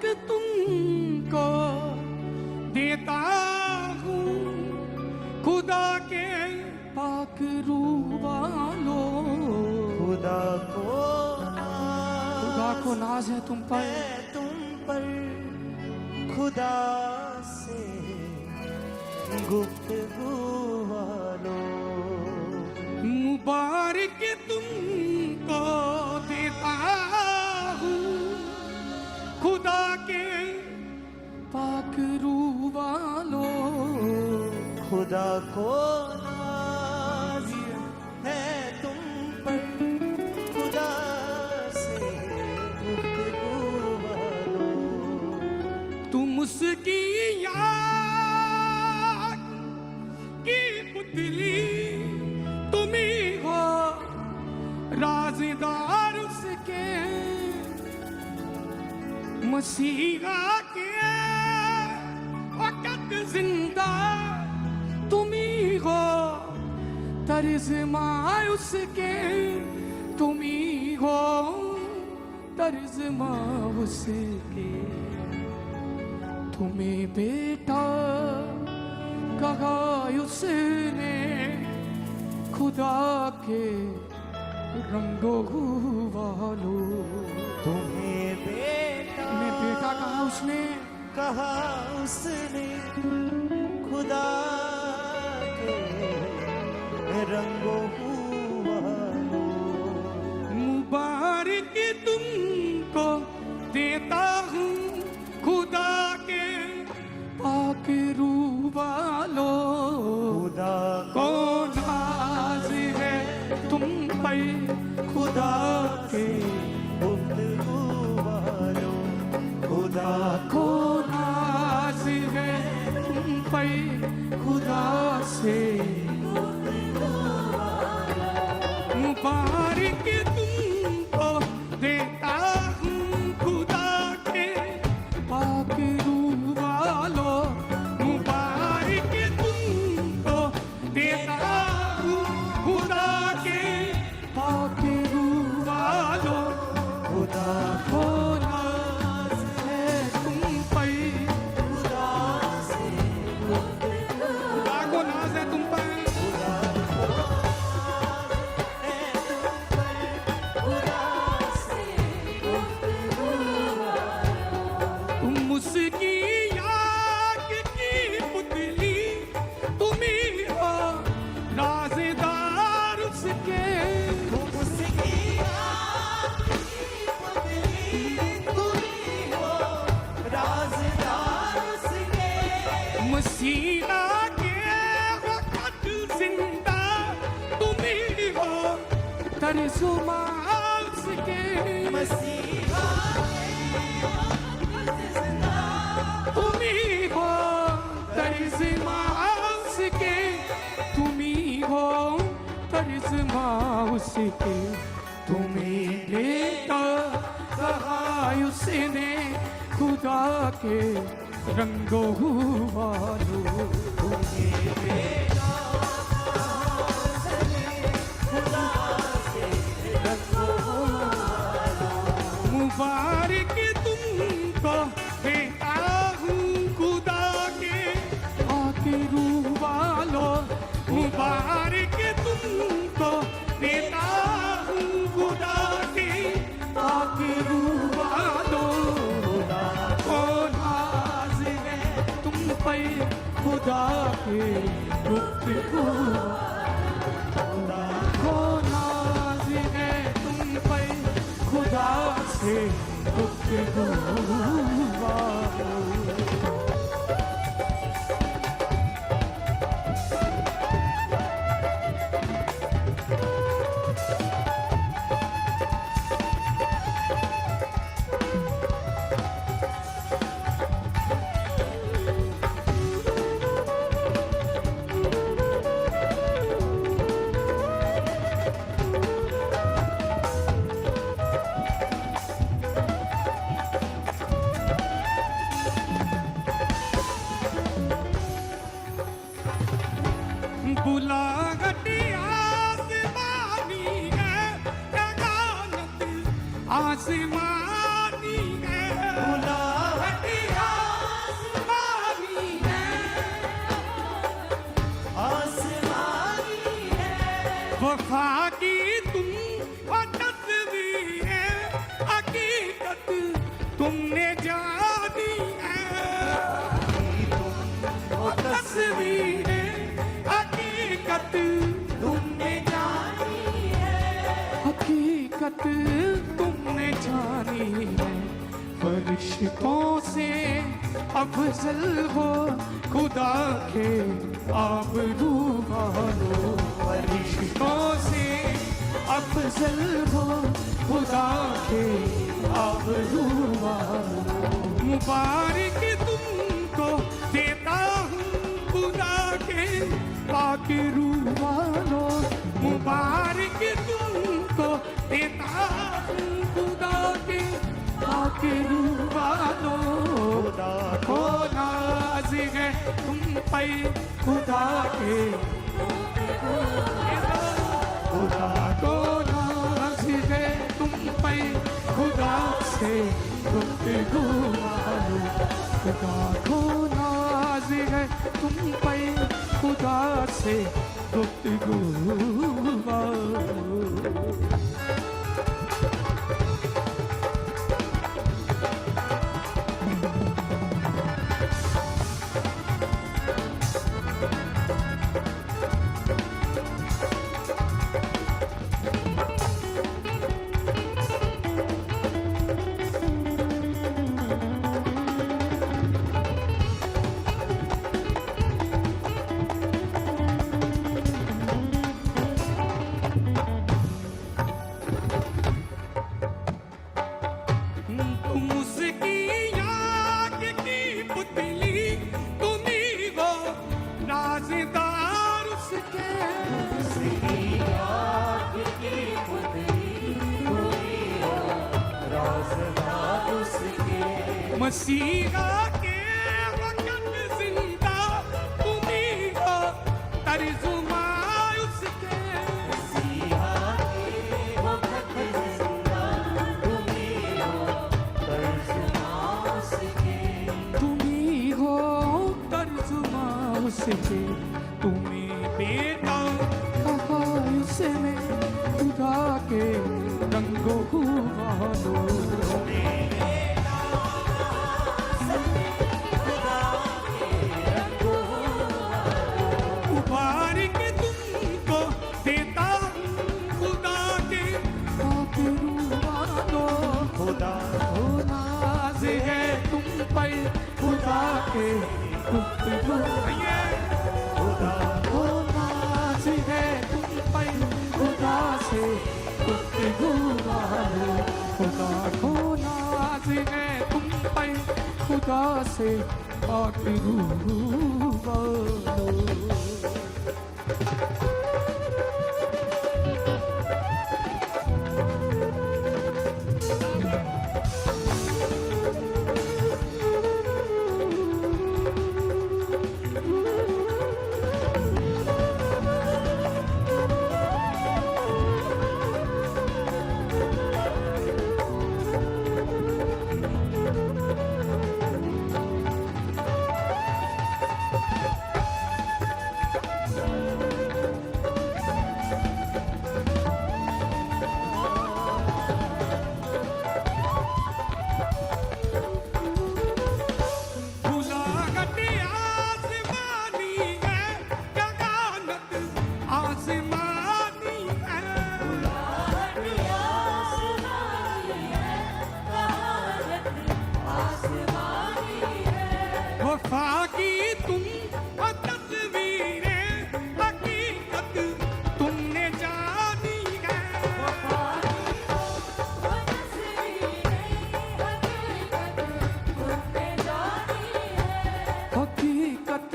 के तुमको देता हूँ खुदा के पाक रूह वालों। खुदा को नाज है तुम पर, खुदा से गुफ्तगू वालों। मुबारक तुमको देता हूँ खुदा के पाक रूह वालों। खुदा को नाज है तुम पर, खुदा से गुफ्तगू वालों। तुम उसकी याद की पुतली, तुम ही हो राज़दार उसके, मसीहा के वक़्त जिंदा तुम ही हो, तर्जुमा उसके तुम ही हो, तर्जुमा उसके। तुम्हें बेटा कहा उसने खुदा के रंगों वालों। तुम्हें बेटा कहा उसने खुदा के रंगों वालों। मुबारक तुमको देता हूँ खुदा के पाक रूह वालों। खुदा को नाज है तुम पर खुदा के गुफ्तगू वालों। खुदा को नाज है तुम पर खुदा से। मुबारक तुमको देता हूँ खुदा के पाक रूह वालों। मुबारक तुमको देता हूँ खुदा के पाक रूह वालों। खुदा को नाज है तुम पर, खुदा से खुदा को नाज है तुम पर। तुम उसकी याद की पुतली, तुम ही हो राज़दार उसके, मसीहा के वक़्त जिंदा तुम ही हो, तर्जुमा उसके। तुम ही हो तर्जुमा उसके, तुम ही हो तर्जुमा उसके। तुम्हें बेटा कहा उसने खुदा के रंगों वालों। तुम्हें बेटा मुबारक तुमको देता हूँ खुदा के पाक रूह वालों। मुबारक तुमको देता हूँ खुदा के पाक रूह वालों। को नाज है तुम पर खुदा के गुफ्तगू। को नाज है तुम पर खुदा से गुफ्तगू वालों। बुलाहट आसमानी है, अमानत आसमानी है। तुमने जानी है वो तस्वीरें हकीकत तुमने जानी है हकीकत तुमने जानी है फरिश्तों से अफजल हो खुदा के आबरू वालो फरिश्तों से अफजल हो खुदा के आबरू वालो मुबारक तुमको देता हूँ खुदा के पाक रूह वालो मुबारक तुमको देता हूँ खुदा के पाक रूह वालो खुदा को नाज है तुम पे खुदा के खुदा को नाज है तुम पे खुदा से गुफ्तगू वालो खुदा को नाज है तुम पे खुदा से गुफ्तगू वालो तुम उसकी याद की पुतली तुम्ही हो राज़दार उसके मसीहा के वक़्त जिंदा तुम्ही हो तर्जुमा उसके तुम्ही हो तर्जुमा उसके तुम्हें बेटा कहा उसने खुदा के रंगों वालो मुबारक तुमको देता हूँ खुदा के पाक रूह वालो खुदा ओ नाज है तुम पर खुदा के गुफ्तगू खुदा ओ नाज है तुम पर खुदा से गुफ्तगू वालो खुदा को नाज है तुम पर खुदा से पाक रूह वालो बुलाहट आसमानी है जगानत आसमानी है वफा की तुम तस्वीरें हकीकत तुमने जानी है हकीकत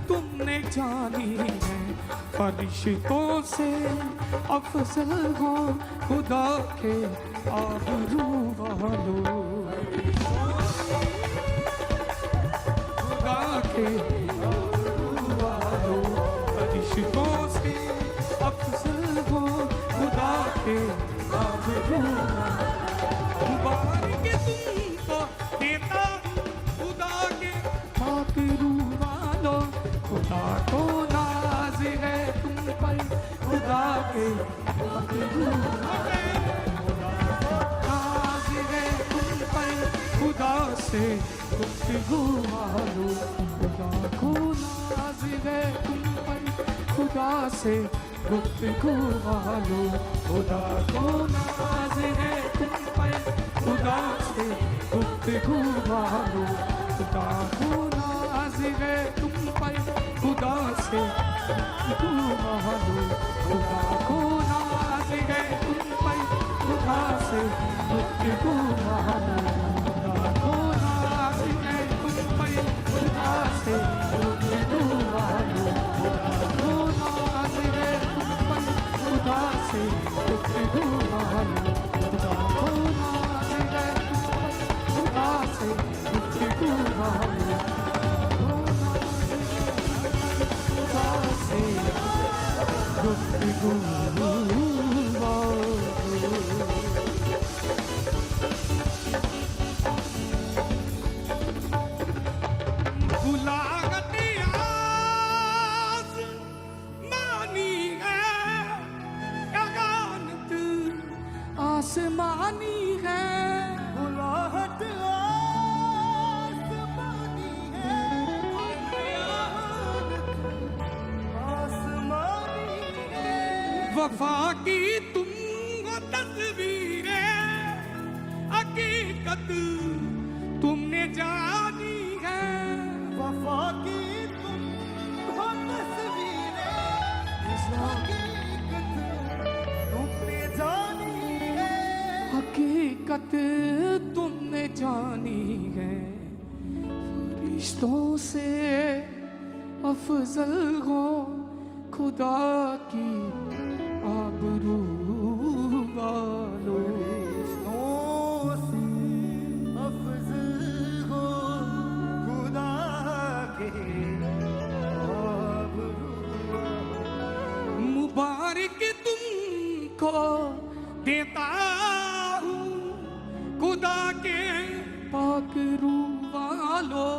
तुमने जानी है फरिश्तों से अफजल हो खुदा के आबरू वालो खुदा के आबरू वालो फरिश्तों से अफजल हो खुदा के आबरू वालो मुबारक तुमको देता हूँ खुदा के पाक रूह वालो खुदा को नाज है तुम पर खुदा के पाक रूह वालो नाज है तुम से गुफ्तगू वालो, खुदा को नाज है तुम पर, खुदा से गुफ्तगू वालो, खुदा को नाज है तुम पर, खुदा से गुफ्तगू वालो, खुदा को नाज है तुम पर, खुदा से गुफ्तगू वालो, खुदा को नाज है तुम पर, खुदा से गुफ्तगू वालो, खुदा को नाज है तुम पर, खुदा से गुफ्तगू वालो, खुदा को नाज है तुम पर, खुदा से गुफ्तगू वालो, खुदा को नाज है तुम पर, खुदा से गुफ्तगू वालो, खुदा से गुफ्तगू वालो। आसमानी है बुलाहट, आसमानी है आसमानी है, वफा की तुम वो तस्वीरें हकीकत तुमने जानी है, वफा की तुम वो तस्वीरें हकीकत तुमने जानी, हकीकत तुमने जानी है, फरिश्तों से अफजल हो खुदा की आबरू वालो, फरिश्तों से अफजल हो खुदा की आबरू, मुबारक तुमको देता खुदा के पाक रूह वालो,